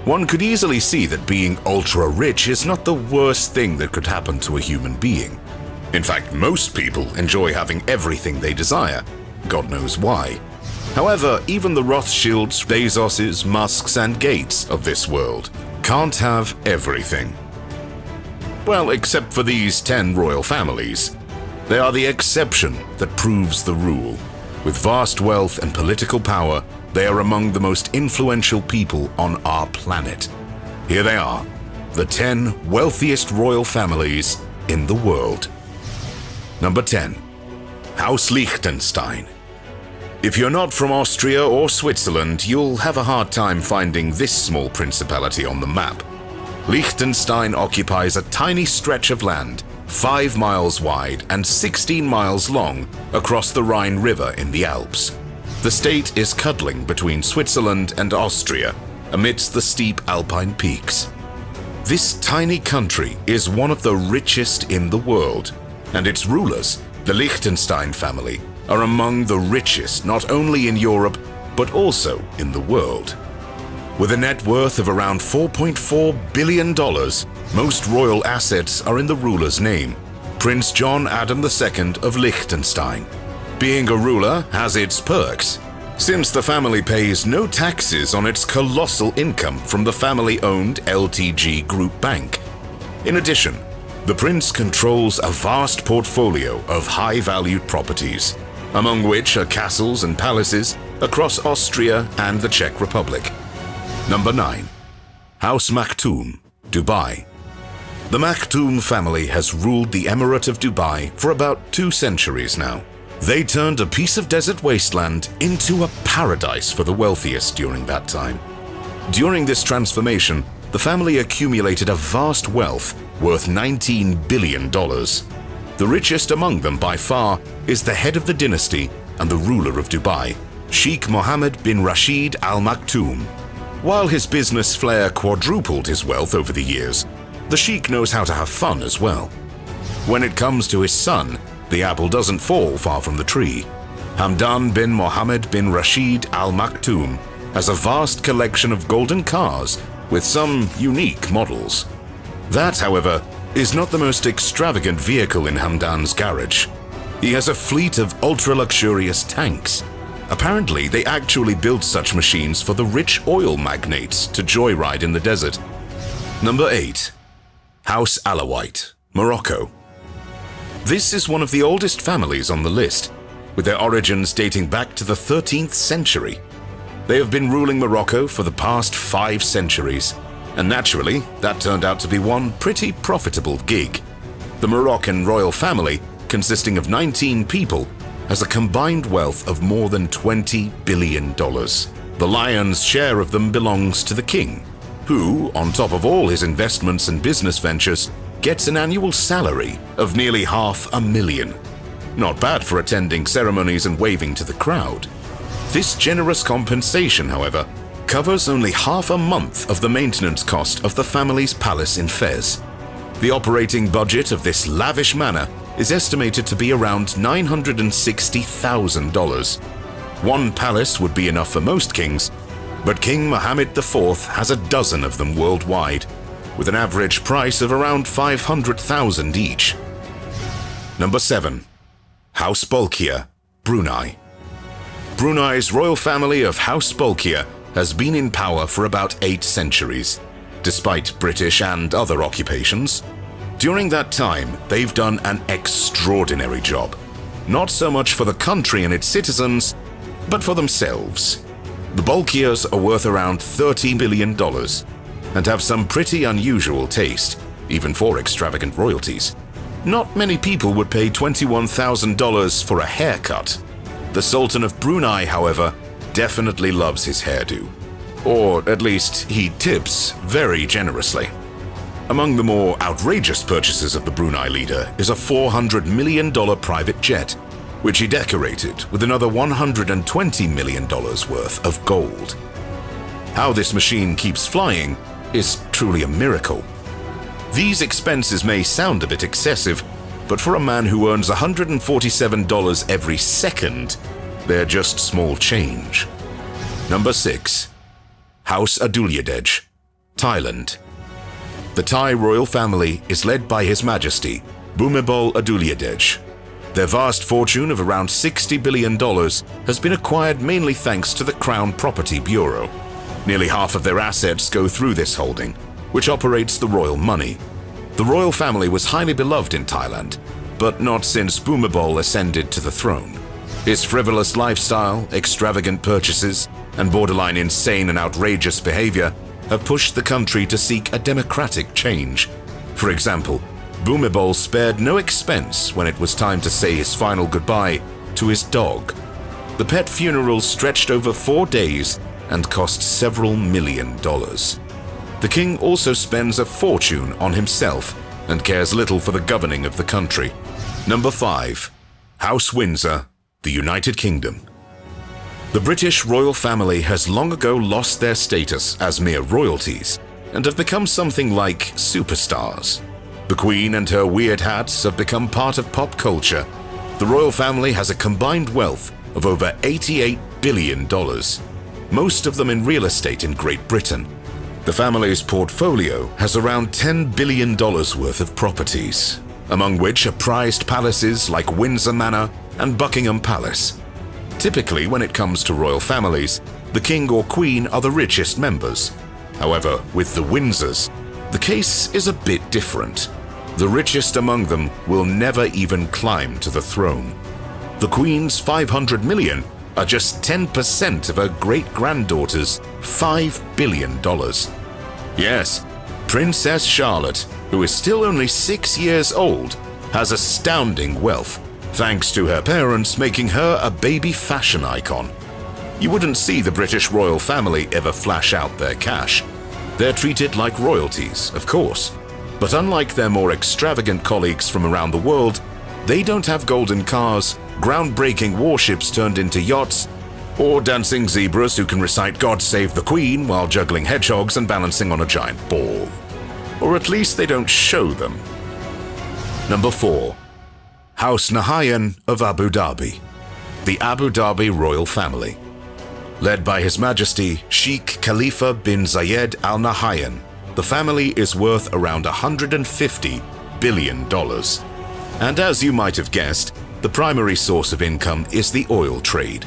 One could easily see that being ultra-rich is not the worst thing that could happen to a human being. In fact, most people enjoy having everything they desire. God knows why. However, even the Rothschilds, Bezoses, Musks, and Gates of this world can't have everything. Well, except for these 10 royal families. They are the exception that proves the rule. With vast wealth and political power, they are among the most influential people on our planet. Here they are, the 10 wealthiest royal families in the world. Number 10. House Liechtenstein. If you're not from Austria or Switzerland, you'll have a hard time finding this small principality on the map. Liechtenstein occupies a tiny stretch of land, 5 miles wide and 16 miles long, across the Rhine River in the Alps. The state is cuddling between Switzerland and Austria, amidst the steep alpine peaks. This tiny country is one of the richest in the world, and its rulers, the Liechtenstein family, are among the richest not only in Europe, but also in the world. With a net worth of around $4.4 billion, most royal assets are in the ruler's name, Prince John Adam II of Liechtenstein. Being a ruler has its perks, since the family pays no taxes on its colossal income from the family-owned LTG Group Bank. In addition, the prince controls a vast portfolio of high-valued properties, among which are castles and palaces across Austria and the Czech Republic. Number 9. House Maktoum, Dubai. The Maktoum family has ruled the Emirate of Dubai for about 2 centuries now. They turned a piece of desert wasteland into a paradise for the wealthiest during that time. During this transformation, the family accumulated a vast wealth worth $19 billion. The richest among them by far is the head of the dynasty and the ruler of Dubai, Sheikh Mohammed bin Rashid Al Maktoum. While his business flair quadrupled his wealth over the years, the Sheikh knows how to have fun as well. When it comes to his son, the apple doesn't fall far from the tree. Hamdan bin Mohammed bin Rashid Al Maktoum has a vast collection of golden cars with some unique models. That, however, is not the most extravagant vehicle in Hamdan's garage. He has a fleet of ultra-luxurious tanks. Apparently, they actually built such machines for the rich oil magnates to joyride in the desert. Number 8. House Alawite, Morocco. This is one of the oldest families on the list, with their origins dating back to the 13th century. They have been ruling Morocco for the past 5 centuries, and naturally, that turned out to be one pretty profitable gig. The Moroccan royal family, consisting of 19 people, has a combined wealth of more than $20 billion. The lion's share of them belongs to the king, who, on top of all his investments and business ventures, gets an annual salary of nearly $500,000. Not bad for attending ceremonies and waving to the crowd. This generous compensation, however, covers only half a month of the maintenance cost of the family's palace in Fez. The operating budget of this lavish manor is estimated to be around $960,000. One palace would be enough for most kings, but King Mohammed IV has a dozen of them worldwide, with an average price of around $500,000 each. Number 7. House Bolkiah, Brunei. Brunei's royal family of House Bolkiah has been in power for about 8 centuries, despite British and other occupations. During that time, they've done an extraordinary job. Not so much for the country and its citizens, but for themselves. The Bolkiahs are worth around $30 billion and have some pretty unusual taste, even for extravagant royalties. Not many people would pay $21,000 for a haircut. The Sultan of Brunei, however, definitely loves his hairdo. Or at least he tips very generously. Among the more outrageous purchases of the Brunei leader is a $400 million private jet, which he decorated with another $120 million worth of gold. How this machine keeps flying is truly a miracle. These expenses may sound a bit excessive, but for a man who earns $147 every second, they're just small change. Number 6. House Adulyadej, Thailand. The Thai royal family is led by His Majesty Bhumibol Adulyadej. Their vast fortune of around $60 billion has been acquired mainly thanks to the Crown Property Bureau. Nearly half of their assets go through this holding, which operates the royal money. The royal family was highly beloved in Thailand, but not since Bhumibol ascended to the throne. His frivolous lifestyle, extravagant purchases, and borderline insane and outrageous behavior have pushed the country to seek a democratic change. For example, Bhumibol spared no expense when it was time to say his final goodbye to his dog. The pet funeral stretched over 4 days and cost several $1 million. The king also spends a fortune on himself and cares little for the governing of the country. Number 5. House Windsor, the United Kingdom. The British royal family has long ago lost their status as mere royalties and have become something like superstars. The Queen and her weird hats have become part of pop culture. The royal family has a combined wealth of over $88 billion, most of them in real estate in Great Britain. The family's portfolio has around $10 billion worth of properties, among which are prized palaces like Windsor Manor and Buckingham Palace. Typically, when it comes to royal families, the king or queen are the richest members. However, with the Windsors, the case is a bit different. The richest among them will never even climb to the throne. The queen's $500 million are just 10% of her great-granddaughter's $5 billion. Yes, Princess Charlotte, who is still only 6 years old, has astounding wealth, thanks to her parents making her a baby fashion icon. You wouldn't see the British royal family ever flash out their cash. They're treated like royalties, of course, but unlike their more extravagant colleagues from around the world, they don't have golden cars, groundbreaking warships turned into yachts, or dancing zebras who can recite God Save the Queen while juggling hedgehogs and balancing on a giant ball. Or at least they don't show them. Number 4. House Nahyan of Abu Dhabi. The Abu Dhabi royal family. Led by His Majesty Sheikh Khalifa bin Zayed Al Nahyan, the family is worth around $150 billion. And as you might have guessed, the primary source of income is the oil trade.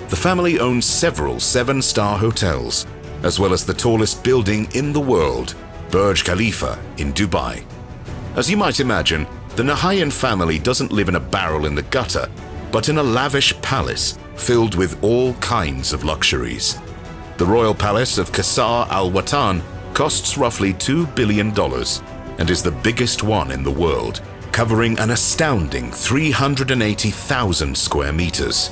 The family owns several 7-star hotels, as well as the tallest building in the world, Burj Khalifa in Dubai. As you might imagine, the Nahyan family doesn't live in a barrel in the gutter, but in a lavish palace filled with all kinds of luxuries. The royal palace of Qasr Al Watan costs roughly $2 billion and is the biggest one in the world, covering an astounding 380,000 square meters.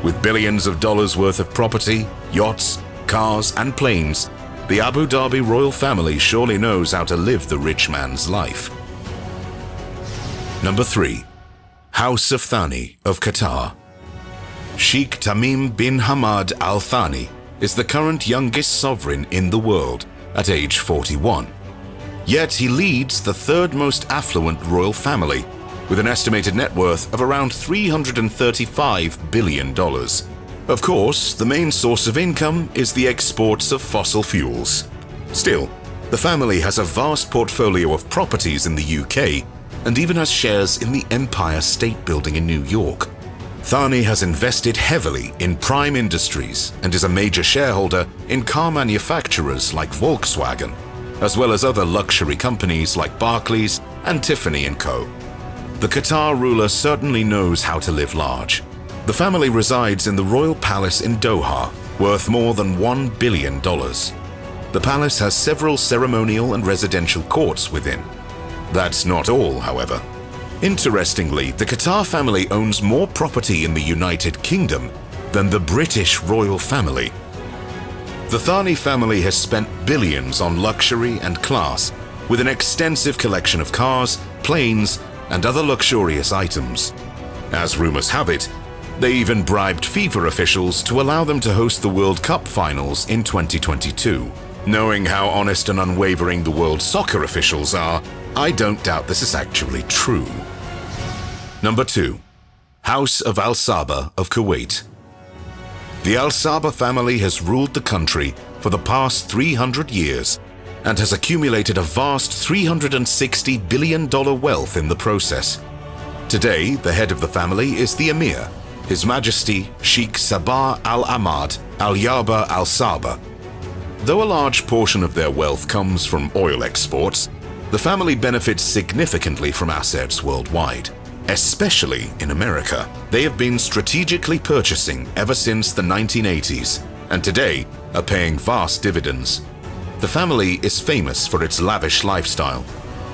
With billions of dollars worth of property, yachts, cars, and planes, the Abu Dhabi royal family surely knows how to live the rich man's life. Number 3. House of Thani of Qatar. Sheikh Tamim bin Hamad Al Thani is the current youngest sovereign in the world at age 41. Yet he leads the third most affluent royal family with an estimated net worth of around $335 billion. Of course, the main source of income is the exports of fossil fuels. Still, the family has a vast portfolio of properties in the UK and even has shares in the Empire State Building in New York. Thani has invested heavily in prime industries and is a major shareholder in car manufacturers like Volkswagen, as well as other luxury companies like Barclays and Tiffany & Co. The Qatar ruler certainly knows how to live large. The family resides in the Royal Palace in Doha, worth more than $1 billion. The palace has several ceremonial and residential courts within. That's not all, however. Interestingly, the Qatar family owns more property in the United Kingdom than the British royal family. The Thani family has spent billions on luxury and class, with an extensive collection of cars, planes, and other luxurious items. As rumors have it, they even bribed FIFA officials to allow them to host the World Cup finals in 2022. Knowing how honest and unwavering the world soccer officials are, I don't doubt this is actually true. Number 2. House of Al Sabah of Kuwait. The Al Sabah family has ruled the country for the past 300 years and has accumulated a vast $360 billion wealth in the process. Today, the head of the family is the Emir, His Majesty Sheikh Sabah Al Ahmad Al Yaba Al Sabah. Though a large portion of their wealth comes from oil exports, the family benefits significantly from assets worldwide. Especially in America, they have been strategically purchasing ever since the 1980s, and today are paying vast dividends. The family is famous for its lavish lifestyle.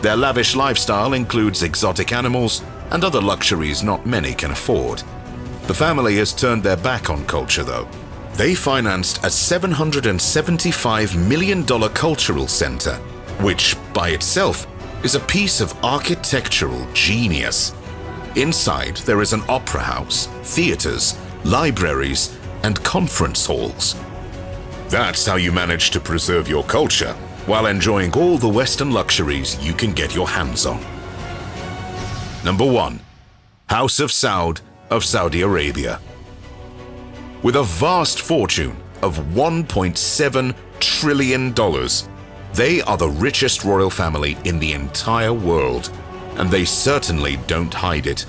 Their lavish lifestyle includes exotic animals and other luxuries not many can afford. The family has turned their back on culture though. They financed a $775 million cultural center, which by itself is a piece of architectural genius. Inside there is an opera house, theaters, libraries, and conference halls. That's how you manage to preserve your culture while enjoying all the Western luxuries you can get your hands on. Number 1. House of Saud of Saudi Arabia. With a vast fortune of $1.7 trillion, they are the richest royal family in the entire world, and they certainly don't hide it.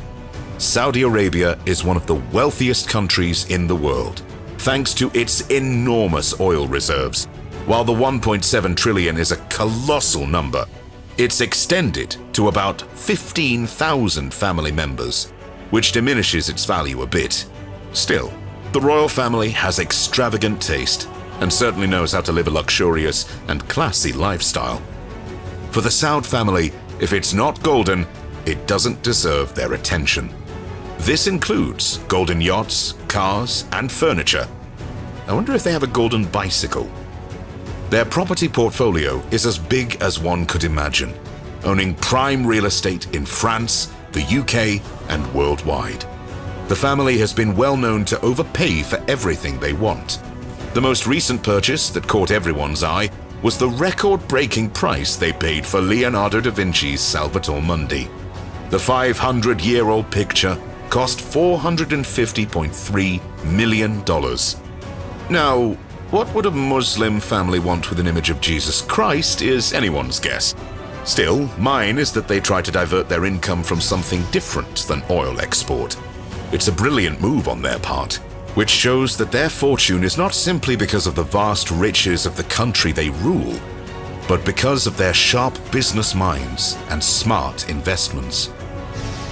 Saudi Arabia is one of the wealthiest countries in the world, thanks to its enormous oil reserves. While the 1.7 trillion is a colossal number, it's extended to about 15,000 family members, which diminishes its value a bit. Still, the royal family has extravagant taste and certainly knows how to live a luxurious and classy lifestyle. For the Saud family, if it's not golden, it doesn't deserve their attention. This includes golden yachts, cars, and furniture. I wonder if they have a golden bicycle. Their property portfolio is as big as one could imagine, owning prime real estate in France, the UK, and worldwide. The family has been well known to overpay for everything they want. The most recent purchase that caught everyone's eye was the record-breaking price they paid for Leonardo da Vinci's Salvator Mundi. The 500-year-old picture cost $450.3 million. Now, what would a Muslim family want with an image of Jesus Christ is anyone's guess. Still, mine is that they try to divert their income from something different than oil export. It's a brilliant move on their part, which shows that their fortune is not simply because of the vast riches of the country they rule, but because of their sharp business minds and smart investments.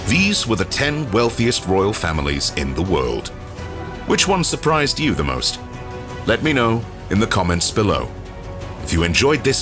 These were the 10 wealthiest royal families in the world. Which one surprised you the most? Let me know in the comments below. If you enjoyed this video,